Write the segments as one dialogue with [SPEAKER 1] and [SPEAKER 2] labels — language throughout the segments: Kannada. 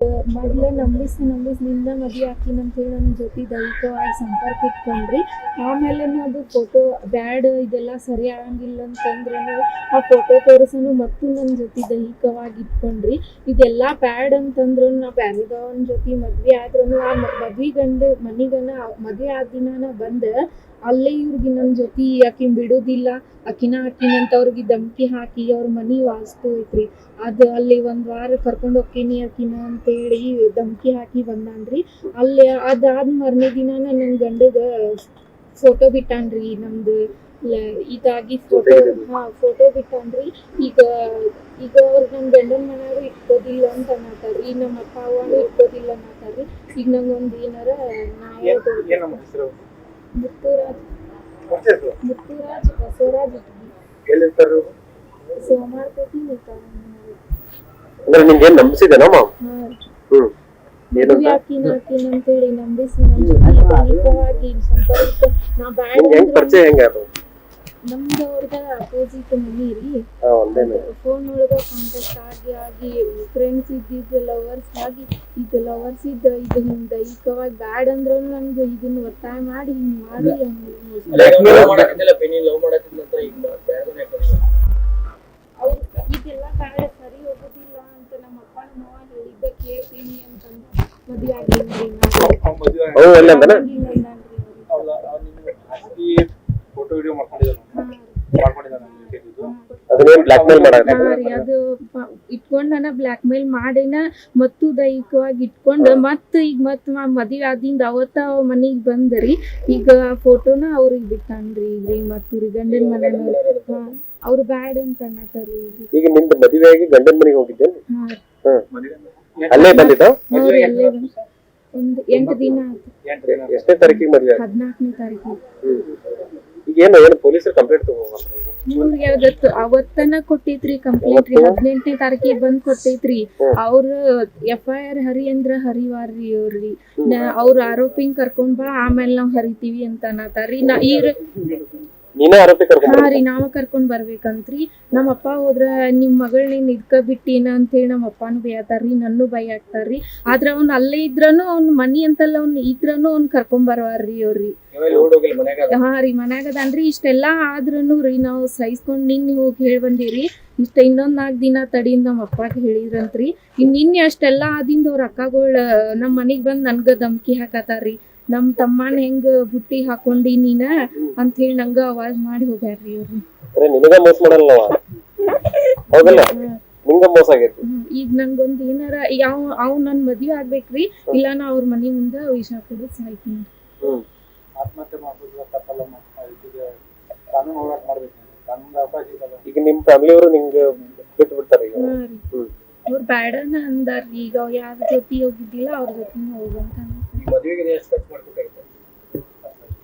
[SPEAKER 1] ಮೊದ್ಲ ನಂಬಿಸ್ನಿಂದ ಮದ್ವೆ ಆಕಿನ ಅಂತ ಹೇಳಿ ನನ್ನ ಜೊತೆ ದೈಹಿಕವಾಗಿ ಸಂಪರ್ಕ ಇಟ್ಕೊಂಡ್ರಿ. ಆಮೇಲೆ ಅದು ಫೋಟೋ ಬ್ಯಾಡ್ ಇದೆಲ್ಲ ಸರಿ ಆಗಂಗಿಲ್ಲ ಅಂತಂದ್ರೆ ಆ ಫೋಟೋ ತೋರಿಸನು ಮತ್ತು ನನ್ನ ಜೊತೆ ದೈಹಿಕವಾಗಿ ಇಟ್ಕೊಂಡ್ರಿ. ಇದೆಲ್ಲ ಬ್ಯಾಡ್ ಅಂತಂದ್ರು ನಾ ಬ್ಯಾರೆದವನ ಜೊತೆ ಮದ್ವೆ ಆದ್ರೂ ಆ ಮದ್ವೆ ಗಂಡು ಮನಿಗನ ಮದ್ವೆ ಆದ ದಿನಾನ ಬಂದ ಅಲ್ಲೇ ಇವ್ರಿಗೆ ನನ್ನ ಜೊತೆ ಆಕಿನ ಬಿಡೋದಿಲ್ಲ, ಆಕಿನ ಅಂತ ಅವ್ರಿಗೆ ಧಮ್ಕಿ ಹಾಕಿ ಅವ್ರ ಮನಿ ವಾಸ್ತು ಐತ್ರಿ. ಅದು ಅಲ್ಲಿ ಒಂದ್ ವಾರ ಕರ್ಕೊಂಡು ಹೋಗ್ತೀನಿ ಆಕಿನ ಅಂತೇಳಿ ಧಮ್ಕಿ ಹಾಕಿ ಬಂದಾನ್ರಿ. ಅಲ್ಲಿ ಅದಾದ ಮರನೇ ದಿನಾನ ನನ್ನ ಗಂಡಗ ಫೋಟೋ ಬಿಟ್ಟಾನ್ರಿ. ನಮ್ದು ಇದಾಗಿ ಫೋಟೋ ಬಿಟ್ಟಾನ್ರಿ. ಈಗ ಅವ್ರು ನನ್ನ ಗಂಡನ ಮನ್ಯಾಗ ಇಟ್ಕೋದಿಲ್ಲ ಅಂತ ಅನ್ನತಾರ್ರಿ, ನಮ್ಮ ಅಪ್ಪ ಅವ್ವಾನು ಇಟ್ಕೋದಿಲ್ಲ ಅನ್ನತಾರ್ರಿ. ಈಗ ನಂಗೊಂದು ಏನಾರ ಮುತ್ತುರಾಜ್ ಬಸವರಾಜ್ ಸೋಮಾರ್ಪೇಟಿ ಮದ್ವೆ ಆಕಿನ ಅಂತೇಳಿ ನಂಬಿಸಿ ದೈಹಿಕವಾಗಿ ಸಂಪರ್ಕ ನಾ ನಮ್ದು ಅವ್ರದ ಅಪೋಸಿಟ್ ಮನಿ ರೀ. ಫೋನ್ ಒಳಗ ಕಾಂಟ್ಯಾಕ್ಟ್ ಆಗಿ ಫ್ರೆಂಡ್ಸ್ ಇದ್ದಿದ್ದು ಲವರ್ಸ್ ಆಗಿ ಈಗ ಲವರ್ಸ್ ಇದ್ದ ಇದು ಹಿಂಗ್ ದೈಹಿಕವಾಗಿ ಬ್ಯಾಡ್ ಅಂದ್ರು ನಂಗೆ ಇದನ್ನ ಒತ್ತಾಯ ಮಾಡಿ ಹಿಂಗ್ ಮಾಡಿ ಅವ್ರು ಇದೆಲ್ಲ ಬ್ಯಾಡ್ ಸರಿ ಹೋಗೋದಿಲ್ಲ ಅಂತ ನಮ್ಮ ಅಪ್ಪನ ಮಾವ ಹೇಳಿದ್ದ ಕೇಳ್ತೀನಿ ಅಂತಂದು ಮದ್ವೆ ಆಗಿಲ್ರಿ. ಅದು ಇಟ್ಕೊಂಡನ ಬ್ಲಾಕ್ ಮೇಲ್ ಮಾಡಿನ ಮತ್ತು ದೈಹಿಕವಾಗಿ ಇಟ್ಕೊಂಡ ಈಗ ಮದ್ವೆ ಆದಿಂದ ಅವತ್ತ ಮನಿಗ್ ಬಂದ್ರಿ. ಈಗ ಫೋಟೋನ ಅವ್ರಿಗೆ ಬಿಟ್ಟಾನ್ರಿ. ಈಗ ಮತ್ತ ಗಂಡನ ಮನೆಯವ್ರು ಅವ್ರು ಬ್ಯಾಡ್ ಅಂತ ಅನ್ನತಾರ್ರಿ.
[SPEAKER 2] ಈಗ ನಿಂದ ಮದುವೆ ಆಗಿ ಗಂಡನ ಮನೆಗೆ ಹೋಗಿದ್ದೇನೆ. ಅಲ್ಲೇ ಬಂದಿದ್ದ
[SPEAKER 1] ಒಂದು 8 ದಿನ ಆಯ್ತು.
[SPEAKER 2] ಎಷ್ಟನೇ ತಾರೀಕಿಗೆ ಮದುವೆ?
[SPEAKER 1] 14ನೇ ತಾರೀಕಿಗೆ.
[SPEAKER 2] ಈಗ ಏನು ಪೊಲೀಸರು ಕಂಪ್ಲೇಂಟ್
[SPEAKER 1] ತಗೋಬೇಕು ಅವತ್ತನ ಕೊಟ್ಟೈತ್ರಿ ಕಂಪ್ಲೇಂಟ್ ರೀ. 18ನೇ ತಾರೀಕಿಗೆ ಬಂದ್ ಕೊಟ್ಟೈತ್ರಿ. ಅವ್ರ FIR ಹರಿವಾರ್ರಿ ಅವ್ರಿ. ಅವ್ರ ಆರೋಪಿನ ಕರ್ಕೊಂಡ್ ಬಾ ಆಮೇಲೆ ನಾವ್ ಹರಿತೀವಿ ಅಂತ ಅನ್ನತಾರ್ರಿ. ನಾವ ಕರ್ಕೊಂಡ್ ಬರ್ಬೇಕಂತ್ರಿ. ನಮ್ಮ ಅಪ್ಪ ಹೋದ್ರ ನಿಮ್ ಮಗಳನ್ನ ಇದ್ಕ ಬಿಟ್ಟಿನ ಅಂತ ಹೇಳಿ ನಮ್ಮ ಅಪ್ಪನು ಬೈತಾರ್ರಿ, ನನ್ನೂ ಬೈ ಹಾಕ್ತಾರ್ರಿ. ಆದ್ರ ಅವ್ನ ಅಲ್ಲೇ ಇದ್ರನು ಅವ್ನ ಮನಿ ಅಂತಲ್ಲ ಅವ್ನ ಇದ್ರನು ಅವ್ನ ಕರ್ಕೊಂಡ್ ಬರ್ವಾರ್ರಿ ಅವ್ರಿ. ಮನ್ಯಾಗ ಅದಾನ್ರಿ. ಇಷ್ಟೆಲ್ಲಾ ಆದ್ರೂನು ರೀ ನಾವ್ ಸಹಿಸ್ಕೊಂಡ್ ನಿನ್ನೆ ಹೋಗಿ ಹೇಳಿ ಬಂದಿವ್ರಿ. ಇನ್ನೊಂದ್ 4 ದಿನ ತಡಿಯಿಂದ ನಮ್ಮ ಅಪ್ಪಾಗ ಹೇಳಿದ್ರಂತ್ರಿ. ನಿನ್ನೆ ಅಷ್ಟೆಲ್ಲಾ ಆದಿಂದ ಅವ್ರ ಅಕ್ಕಗಳು ನಮ್ ಮನಿಗ್ ಬಂದ್ ನನ್ಗ ಧಮ್ಕಿ ಹಾಕತಾರ್ರಿ. ನಮ್ ತಮ್ಮನ ಹೆಂಗ ಬುಟ್ಟಿ ಹಾಕೊಂಡಿ ನೀನ ಅಂತ ಹೇಳಿ ನಂಗ ಅವಾಜ್ ಮಾಡಿ ಹೋಗ್ಯಾರ್ರಿ ಅವ್ರು. ಈಗ ನಂಗೊಂದ್ ಏನಾರ ಅವ್ ನನ್ ಮದ್ವೆ ಆಗ್ಬೇಕ್ರಿ, ಇಲ್ಲ ನಾ ಅವ್ರ ಮನಿ ಮುಂದ ವಿಷ ಕುಡಿದ್ ಸಾಯ್ತೀನಿ.
[SPEAKER 2] ಈಗ ನಿಮ್ ಫ್ಯಾಮಿಲಿಯವರು ನಿಂಗೆ ಬಿಟ್ಟು ಬಿಡ್ತಾರೆ.
[SPEAKER 1] ಅವ್ರು ಬ್ಯಾಡನ ಅಂದಾರ್ರಿ. ಈಗ ಅವ್ ಯಾರ ಜೊತೆ ಹೋಗಿದ್ದಿಲ್ಲ ಅವ್ರ ಜೊತೆ ಹೋಗಂತ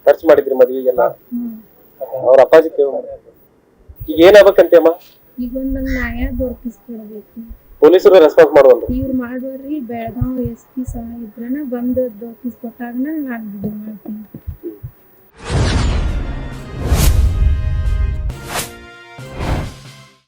[SPEAKER 2] ಖರ್ಚು ಮಾಡಿದ್ರಿ ಮದ್ವಿಗೆಲ್ಲ. ಅವ್ರ ಅಪ್ಪಾಜಿ ಈಗ ಏನಾಗ್ಬೇಕಂತಮ್ಮ?
[SPEAKER 1] ಈಗ ಒಂದ್ ನಂಗ್ ನ್ಯಾಯ ದೊರಕಿಸ್ಕೊಡ್ಬೇಕು.
[SPEAKER 2] ಪೊಲೀಸರು ರೆಸ್ಪಾನ್ಸ್ ಮಾಡುವಲ್ಲ
[SPEAKER 1] ಇವ್ರು ಮಾಡುವ್ರಿ. ಬೆಳಗಾವ್ SP ಸಹ ಇದ್ರನ ಬಂದ್ ದೊರಕಿಸ್ಕೊಟ್ಟಾಗನ ನಾನ್ ಬಿಡು ಮಾಡ್ತೀನಿ.